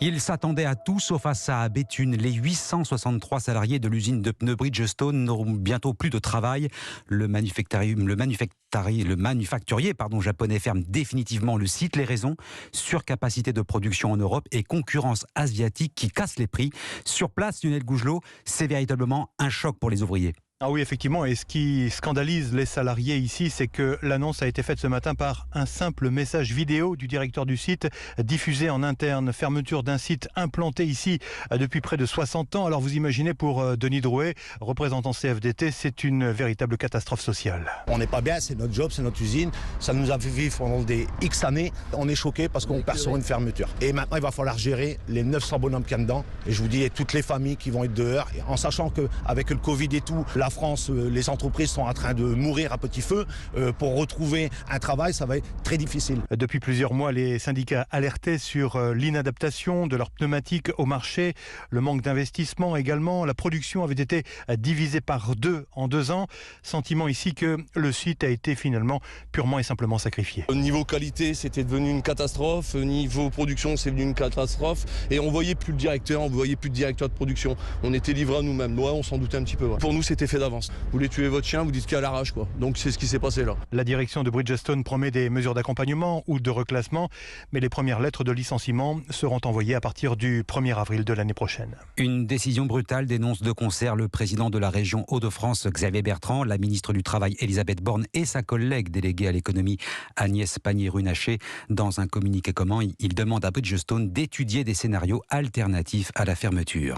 Il s'attendait à tout sauf à ça à Béthune. Les 863 salariés de l'usine de pneus Bridgestone n'auront bientôt plus de travail. Le manufacturier japonais ferme définitivement le site. Les raisons: surcapacité de production en Europe et concurrence asiatique qui casse les prix. Sur place, Lionel Gougelot, c'est véritablement un choc pour les ouvriers. Ah oui, effectivement, et ce qui scandalise les salariés ici, c'est que l'annonce a été faite ce matin par un simple message vidéo du directeur du site, diffusé en interne. Fermeture d'un site implanté ici depuis près de 60 ans. Alors vous imaginez, pour Denis Drouet, représentant CFDT, c'est une véritable catastrophe sociale. On n'est pas bien, c'est notre job, c'est notre usine. Ça nous a fait vivre pendant des X années. On est choqués parce qu'on perd sur une fermeture. Et maintenant, il va falloir gérer les 900 bonhommes qu'il y a dedans. Et je vous dis, et toutes les familles qui vont être dehors, en sachant qu'avec le Covid et tout, la France, les entreprises sont en train de mourir à petit feu. Pour retrouver un travail, ça va être très difficile. Depuis plusieurs mois, les syndicats alertaient sur l'inadaptation de leurs pneumatiques au marché, le manque d'investissement également. La production avait été divisée par 2 en 2 ans. Sentiment ici que le site a été finalement purement et simplement sacrifié. Au niveau qualité, c'était devenu une catastrophe. Au niveau production, c'est devenu une catastrophe. Et on voyait plus le directeur, on voyait plus de directeur de production. On était livrés à nous-mêmes. Ouais, on s'en doutait un petit peu. Ouais. Pour nous, c'était fait d'avance. Vous voulez tuer votre chien, vous dites qu'il y a l'arrache, quoi. Donc c'est ce qui s'est passé là. La direction de Bridgestone promet des mesures d'accompagnement ou de reclassement, mais les premières lettres de licenciement seront envoyées à partir du 1er avril de l'année prochaine. Une décision brutale, dénonce de concert le président de la région Hauts-de-France, Xavier Bertrand, la ministre du Travail, Elisabeth Borne, et sa collègue déléguée à l'économie, Agnès Pannier-Runacher. Dans un communiqué commun, il demande à Bridgestone d'étudier des scénarios alternatifs à la fermeture.